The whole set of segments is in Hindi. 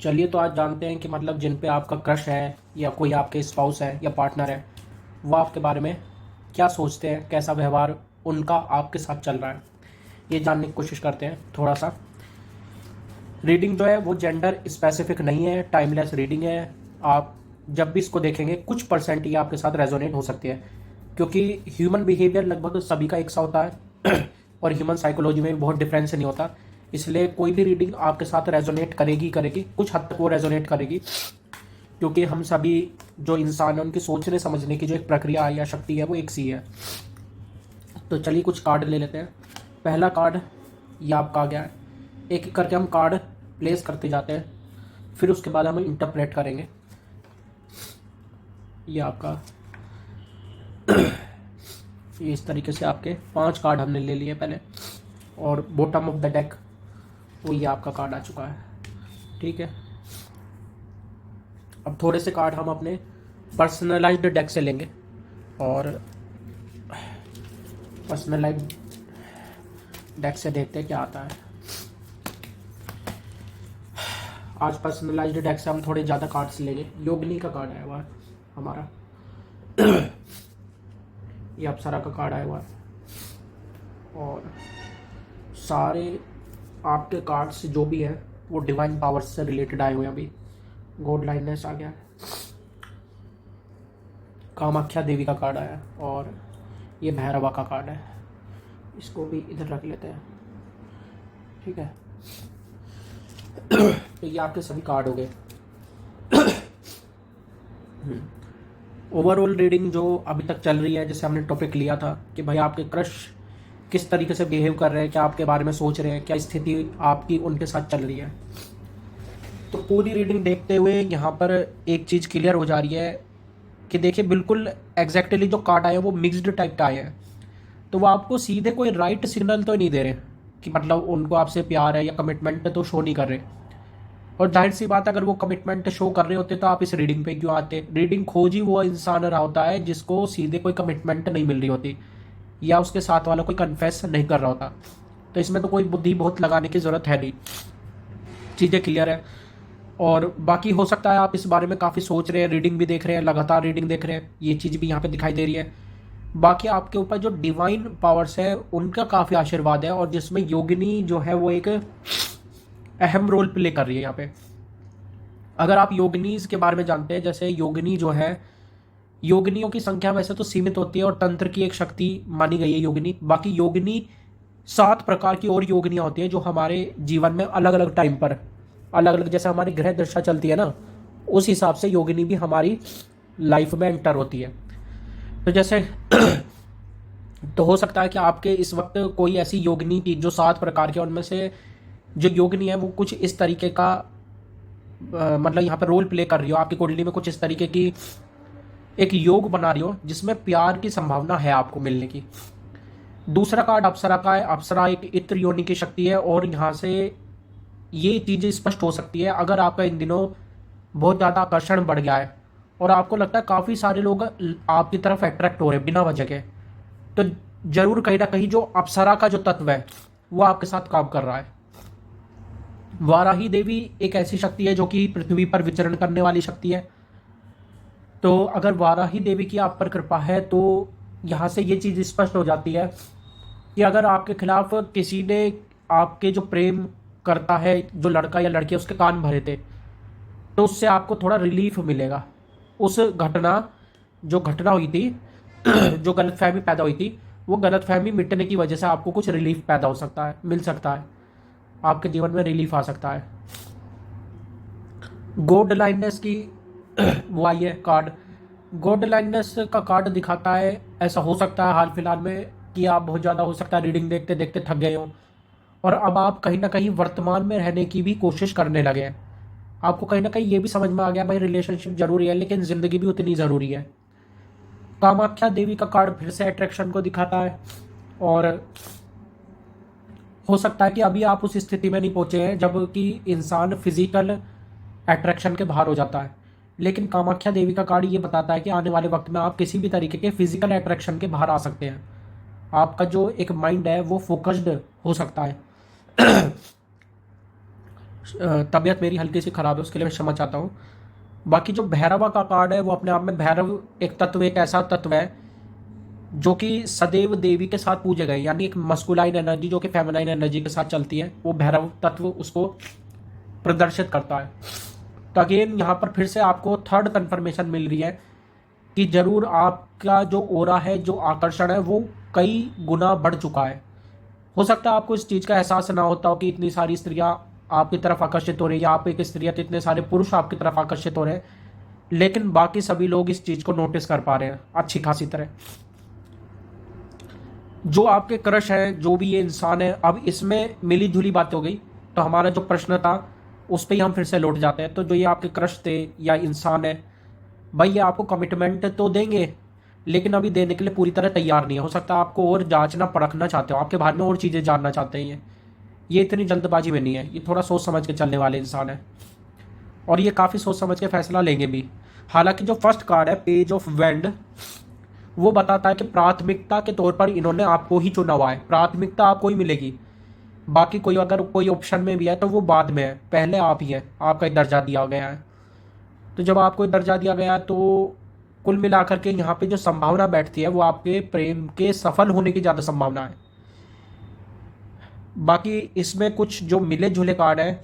चलिए तो आज जानते हैं कि मतलब जिन पे आपका क्रश है या कोई आपके स्पाउस है या पार्टनर है, वो आपके बारे में क्या सोचते हैं, कैसा व्यवहार उनका आपके साथ चल रहा है, ये जानने की कोशिश करते हैं थोड़ा सा। रीडिंग जो है वो जेंडर स्पेसिफिक नहीं है, टाइमलेस रीडिंग है। आप जब भी इसको देखेंगे कुछ परसेंट ये आपके साथ रेजोनेट हो सकती है, क्योंकि ह्यूमन बिहेवियर लगभग सभी का एक सा होता है और ह्यूमन साइकोलॉजी में भी बहुत डिफरेंस नहीं होता। इसलिए कोई भी रीडिंग आपके साथ रेजोनेट करेगी करेगी, कुछ हद तक वो रेजोनेट करेगी, क्योंकि हम सभी जो इंसान है उनकी सोचने समझने की जो एक प्रक्रिया है या शक्ति है वो एक सी है। तो चलिए कुछ कार्ड ले लेते हैं। पहला कार्ड ये आपका आ गया है। एक एक करके हम कार्ड प्लेस करते जाते हैं, फिर उसके बाद हम इंटरप्रेट करेंगे। ये आपका ये इस तरीके से आपके 5 कार्ड हमने ले लिए पहले, और बॉटम ऑफ द डेक वो ये आपका कार्ड आ चुका है। ठीक है, अब थोड़े से कार्ड हम अपने पर्सनलाइज्ड डेक से लेंगे, और पर्सनलाइज्ड डेक से देखते हैं क्या आता है। आज पर्सनलाइज्ड डेक से हम थोड़े ज़्यादा कार्ड्स लेंगे। योगिनी का कार्ड आया हुआ है हमारा ये अप्सरा का कार्ड आया हुआ है, और सारे आपके कार्ड्स जो भी हैं वो डिवाइन पावर्स से रिलेटेड आए हुए हैं। अभी गॉड लाइननेस आ गया है, कामाख्या देवी का कार्ड आया है, और ये भैरवा का कार्ड है। इसको भी इधर रख लेते हैं। ठीक है तो ये आपके सभी कार्ड हो गए। ओवरऑल रीडिंग जो अभी तक चल रही है, जैसे हमने टॉपिक लिया था कि भाई आपके क्रश किस तरीके से बिहेव कर रहे हैं, क्या आपके बारे में सोच रहे हैं, क्या स्थिति आपकी उनके साथ चल रही है। तो पूरी रीडिंग देखते हुए यहाँ पर एक चीज़ क्लियर हो जा रही है कि देखिए बिल्कुल एग्जैक्टली जो कार्ड आए हैं वो मिक्स्ड टाइप का आए हैं। तो वो आपको सीधे कोई राइट सिग्नल तो नहीं दे रहे कि मतलब उनको आपसे प्यार है या कमिटमेंट तो शो नहीं कर रहे। और जाहिर सी बात, अगर वो कमिटमेंट शो कर रहे होते तो आप इस रीडिंग पे क्यों आते। रीडिंग खोज ही वो इंसान रहा होता है जिसको सीधे कोई कमिटमेंट नहीं मिल रही होती, या उसके साथ वाला कोई कन्फेस नहीं कर रहा होता। तो इसमें तो कोई बुद्धि बहुत लगाने की ज़रूरत है नहीं, चीज़ें क्लियर है। और बाकी हो सकता है आप इस बारे में काफ़ी सोच रहे हैं, रीडिंग भी देख रहे हैं, लगातार रीडिंग देख रहे हैं, ये चीज़ भी यहाँ पे दिखाई दे रही है। बाकी आपके ऊपर जो डिवाइन पावर्स है उनका काफ़ी आशीर्वाद है, और जिसमें योगिनी जो है वो एक अहम रोल प्ले कर रही है यहाँ पे। अगर आप योगिनीज के बारे में जानते हैं, जैसे योगिनी जो है, योगिनियों की संख्या वैसे तो सीमित होती है और तंत्र की एक शक्ति मानी गई है योगिनी। बाकी योगिनी 7 प्रकार की और योगिनियाँ होती हैं जो हमारे जीवन में अलग अलग टाइम पर अलग अलग, जैसे हमारी ग्रह दशा चलती है ना, उस हिसाब से योगिनी भी हमारी लाइफ में एंटर होती है। तो जैसे तो हो सकता है कि आपके इस वक्त कोई ऐसी योगिनी की जो 7 प्रकार की, उनमें से जो योगिनी है वो कुछ इस तरीके का मतलब यहाँ पर रोल प्ले कर रही हो आपकी कुंडली में, कुछ इस तरीके की एक योग बना रही हो जिसमें प्यार की संभावना है आपको मिलने की। दूसरा कार्ड अप्सरा का है। अप्सरा एक इत्र योनि की शक्ति है, और यहाँ से ये चीज़ें स्पष्ट हो सकती है अगर आपका इन दिनों बहुत ज़्यादा आकर्षण बढ़ गया है और आपको लगता है काफ़ी सारे लोग आपकी तरफ अट्रैक्ट हो रहे हैं बिना वजह के, तो जरूर कहीं ना कहीं जो अप्सरा का जो तत्व है वो आपके साथ काम कर रहा है। वाराही देवी एक ऐसी शक्ति है जो कि पृथ्वी पर विचरण करने वाली शक्ति है। तो अगर वाराही देवी की आप पर कृपा है तो यहाँ से ये चीज़ स्पष्ट हो जाती है कि अगर आपके खिलाफ किसी ने आपके जो प्रेम करता है जो लड़का या लड़की उसके कान भरे थे, तो उससे आपको थोड़ा रिलीफ मिलेगा। उस जो घटना हुई थी जो गलतफहमी पैदा हुई थी, वो गलतफहमी मिटने की वजह से आपको कुछ रिलीफ पैदा हो सकता है, मिल सकता है, आपके जीवन में रिलीफ आ सकता है। गॉड लाइननेस की वो आई है कार्ड। गॉड लाइननेस का कार्ड दिखाता है, ऐसा हो सकता है हाल फिलहाल में कि आप बहुत ज़्यादा हो सकता है रीडिंग देखते देखते थक गए हो, और अब आप कहीं ना कहीं वर्तमान में रहने की भी कोशिश करने लगे हैं। आपको कहीं ना कहीं ये भी समझ में आ गया भाई रिलेशनशिप जरूरी है लेकिन ज़िंदगी भी उतनी ज़रूरी है। कामाख्या देवी का कार्ड फिर से अट्रैक्शन को दिखाता है, और हो सकता है कि अभी आप उस स्थिति में नहीं पहुंचे हैं जब कि इंसान फिजिकल अट्रैक्शन के बाहर हो जाता है, लेकिन कामाख्या देवी का कार्ड ये बताता है कि आने वाले वक्त में आप किसी भी तरीके के फिजिकल अट्रैक्शन के बाहर आ सकते हैं। आपका जो एक माइंड है वो फोकस्ड हो सकता है। तबीयत मेरी हल्की सी ख़राब है, उसके लिए मैं क्षमा चाहता हूँ। बाकी जो भैरवा का कार्ड है वो अपने आप में, भैरव एक तत्व, एक ऐसा तत्व है जो कि सदैव देवी के साथ पूजे गए, यानी एक मस्कुलाइन एनर्जी जो कि फेमिनाइन एनर्जी के साथ चलती है, वो भैरव तत्व उसको प्रदर्शित करता है। तो अगेन यहाँ पर फिर से आपको थर्ड कंफर्मेशन मिल रही है कि जरूर आपका जो ओरा है, जो आकर्षण है, वो कई गुना बढ़ चुका है। हो सकता है आपको इस चीज़ का एहसास ना होता हो कि इतनी सारी स्त्रियां आपकी तरफ आकर्षित हो रही है, या आप एक स्त्री है तो इतने सारे पुरुष आपकी तरफ आकर्षित हो रहे हैं, लेकिन बाकी सभी लोग इस चीज़ को नोटिस कर पा रहे हैं अच्छी खासी तरह। जो आपके क्रश है, जो भी ये इंसान है, अब इसमें मिली जुली बात हो गई। तो हमारा जो प्रश्न था उस पर ही हम फिर से लौट जाते हैं। तो जो ये आपके क्रश थे या इंसान है, भाई ये आपको कमिटमेंट तो देंगे, लेकिन अभी देने के लिए पूरी तरह तैयार नहीं है। हो सकता है आपको और जांचना परखना चाहते हो, आपके बारे में और चीज़ें जानना चाहते हैं। ये इतनी जल्दबाजी में नहीं है, ये थोड़ा सोच समझ के चलने वाले इंसान है, और ये काफ़ी सोच समझ के फैसला लेंगे भी। हालांकि जो फर्स्ट कार्ड है, पेज ऑफ वेंड, वो बताता है कि प्राथमिकता के तौर पर इन्होंने आपको ही चुना हुआ है, प्राथमिकता आपको ही मिलेगी। बाकी कोई अगर कोई ऑप्शन में भी है तो वो बाद में है, पहले आप ही है, आपका एक दर्जा दिया गया है। तो जब आपको एक दर्जा दिया गया है तो कुल मिलाकर के यहाँ पे जो संभावना बैठती है वो आपके प्रेम के सफल होने की ज़्यादा संभावना है। बाकी इसमें कुछ जो मिले जुले कार्ड है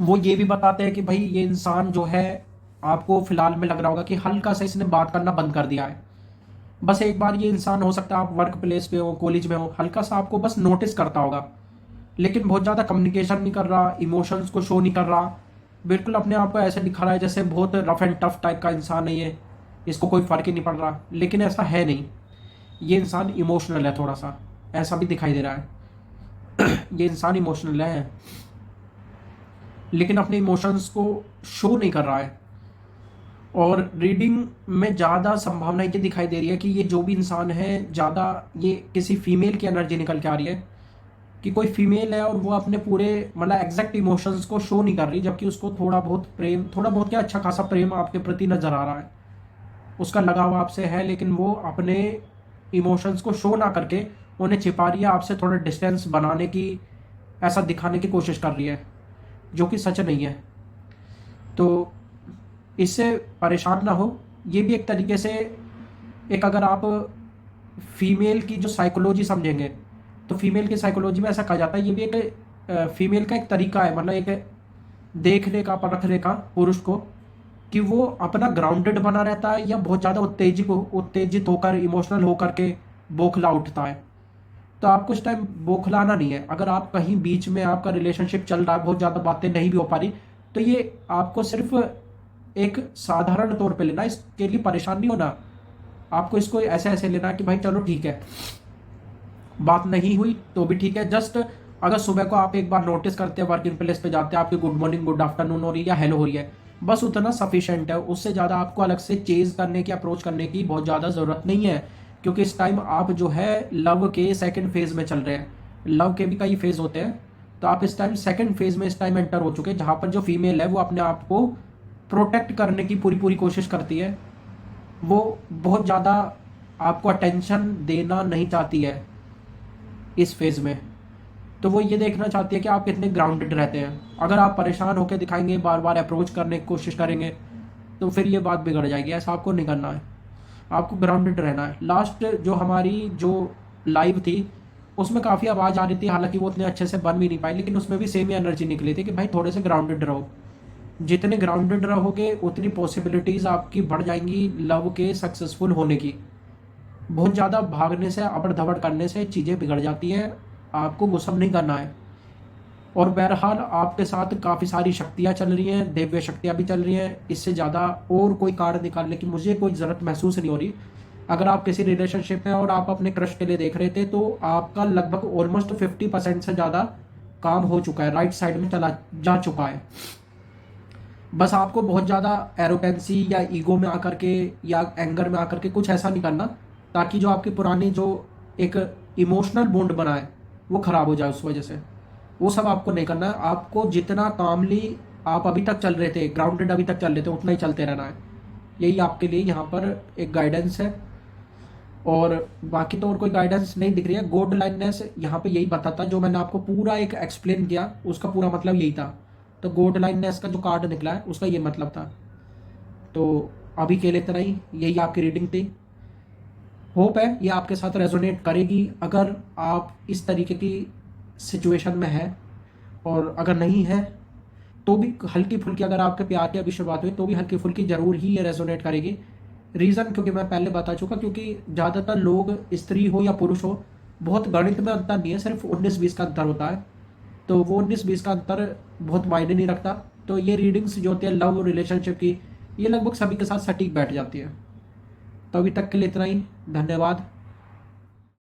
वो ये भी बताते हैं कि भाई ये इंसान जो है, आपको फिलहाल में लग रहा होगा कि हल्का सा इसने बात करना बंद कर दिया है। बस एक बार ये इंसान, हो सकता है आप वर्क प्लेस पे हो, कॉलेज में हो, हल्का सा आपको बस नोटिस करता होगा, लेकिन बहुत ज़्यादा कम्युनिकेशन नहीं कर रहा, इमोशंस को शो नहीं कर रहा, बिल्कुल अपने आप को ऐसे दिखा रहा है जैसे बहुत रफ एंड टफ टाइप का इंसान है ये, इसको कोई फ़र्क ही नहीं पड़ रहा। लेकिन ऐसा है नहीं, ये इंसान इमोशनल है, थोड़ा सा ऐसा भी दिखाई दे रहा है। ये इंसान इमोशनल है, लेकिन अपने इमोशंस को शो नहीं कर रहा है। और रीडिंग में ज़्यादा संभावना ये दिखाई दे रही है कि ये जो भी इंसान है, ज़्यादा ये किसी फीमेल की एनर्जी निकल के आ रही है, कि कोई फीमेल है और वो अपने पूरे मतलब एग्जैक्ट इमोशंस को शो नहीं कर रही, जबकि उसको थोड़ा बहुत प्रेम, थोड़ा बहुत क्या, अच्छा खासा प्रेम आपके प्रति नजर आ रहा है, उसका लगाव आपसे है, लेकिन वो अपने इमोशंस को शो ना करके उन्हें छिपा रही है, आपसे थोड़ा डिस्टेंस बनाने की, ऐसा दिखाने की कोशिश कर रही है, जो कि सच नहीं है। तो इससे परेशान ना हो। ये भी एक तरीके से, एक अगर आप फीमेल की जो साइकोलॉजी समझेंगे, तो फीमेल की साइकोलॉजी में ऐसा कहा जाता है, ये भी एक फीमेल का एक तरीका है, मतलब एक देखने का, परखने का पुरुष को, कि वो अपना ग्राउंडेड बना रहता है या बहुत ज़्यादा उत्तेजित होकर, इमोशनल होकर के बौखला उठता है। तो आपको इस टाइम बौखलाना नहीं है। अगर आप कहीं बीच में आपका रिलेशनशिप चल रहा है, बहुत ज़्यादा बातें नहीं भी हो पा रही, तो ये आपको सिर्फ एक साधारण तौर पे लेना, इसके लिए परेशान नहीं होना। आपको इसको ऐसे ऐसे लेना कि भाई चलो ठीक है, बात नहीं हुई तो भी ठीक है। जस्ट अगर सुबह को आप एक बार नोटिस करते हैं, वर्किंग प्लेस पे जाते हैं, आपकी गुड मॉर्निंग, गुड आफ्टरनून हो रही है या हेलो हो रही है, बस उतना सफिशिएंट है। उससे ज़्यादा आपको अलग से चेज करने की, अप्रोच करने की बहुत ज़्यादा ज़रूरत नहीं है, क्योंकि इस टाइम आप जो है लव के सेकेंड फेज में चल रहे हैं। लव के भी कई फेज होते हैं, तो आप इस टाइम सेकेंड फेज में इस टाइम एंटर हो चुके हैं, जहाँ पर जो फीमेल है वो अपने आप को प्रोटेक्ट करने की पूरी पूरी कोशिश करती है। वो बहुत ज़्यादा आपको अटेंशन देना नहीं चाहती है इस फेज़ में। तो वो ये देखना चाहती है कि आप कितने ग्राउंडेड रहते हैं। अगर आप परेशान होकर दिखाएंगे, बार बार अप्रोच करने की कोशिश करेंगे, तो फिर ये बात बिगड़ जाएगी। ऐसा आपको नहीं करना है, आपको ग्राउंडेड रहना है। लास्ट जो हमारी जो लाइव थी उसमें काफ़ी आवाज़ आ रही थी, हालांकि वो उतने अच्छे से बन भी नहीं पाई, लेकिन उसमें भी सेम ही एनर्जी निकली थी कि भाई थोड़े से ग्राउंडेड रहो। जितने ग्राउंडेड रहोगे उतनी पॉसिबिलिटीज़ आपकी बढ़ जाएंगी लव के सक्सेसफुल होने की। बहुत ज़्यादा भागने से, अबड़ धबड़ करने से चीज़ें बिगड़ जाती हैं, आपको गुस्सा नहीं करना है। और बहरहाल आपके साथ काफ़ी सारी शक्तियाँ चल रही हैं, दिव्य शक्तियाँ भी चल रही हैं। इससे ज़्यादा और कोई कार्ड निकालने की मुझे कोई ज़रूरत महसूस नहीं हो रही। अगर आप किसी रिलेशनशिप में और आप अपने क्रश के लिए देख रहे थे, तो आपका लगभग ऑलमोस्ट 50% से ज़्यादा काम हो चुका है, राइट साइड में चला जा चुका है। बस आपको बहुत ज़्यादा एरोगेंसी या ईगो में आकर के या एंगर में आकर के कुछ ऐसा नहीं करना, ताकि जो आपकी पुरानी जो एक इमोशनल बॉन्ड बना है वो ख़राब हो जाए उस वजह से। वो सब आपको नहीं करना है। आपको जितना कामली आप अभी तक चल रहे थे, ग्राउंडेड अभी तक चल रहे थे, उतना ही चलते रहना है। यही आपके लिए यहाँ पर एक गाइडेंस है। और बाकी तो और कोई गाइडेंस नहीं दिख रही है। गोड लाइननेस यहाँ पे यही बताता, जो मैंने आपको पूरा एक एक्सप्लेन किया उसका पूरा मतलब यही था। तो गोड लाइननेस का जो कार्ड निकला है उसका ये मतलब था। तो अभी के लिए इतना ही, यही आपकी रीडिंग थी। होप है ये आपके साथ रेजोनेट करेगी अगर आप इस तरीके की सिचुएशन में है, और अगर नहीं है तो भी हल्की फुल्की, अगर आपके प्यार की अभी शुरुआत हुई तो भी हल्की फुल्की जरूर ही ये रेजोनेट करेगी। रीज़न क्योंकि मैं पहले बता चुका, क्योंकि ज़्यादातर लोग, स्त्री हो या पुरुष हो, बहुत गणित में अंतर नहीं है, सिर्फ 19-20 का अंतर होता है। तो वो 19-20 का अंतर बहुत मायने नहीं रखता। तो ये रीडिंग्स जो होती है लव रिलेशनशिप की, ये लगभग सभी के साथ सटीक बैठ जाती है। तो अभी तक के लिए इतना ही, धन्यवाद।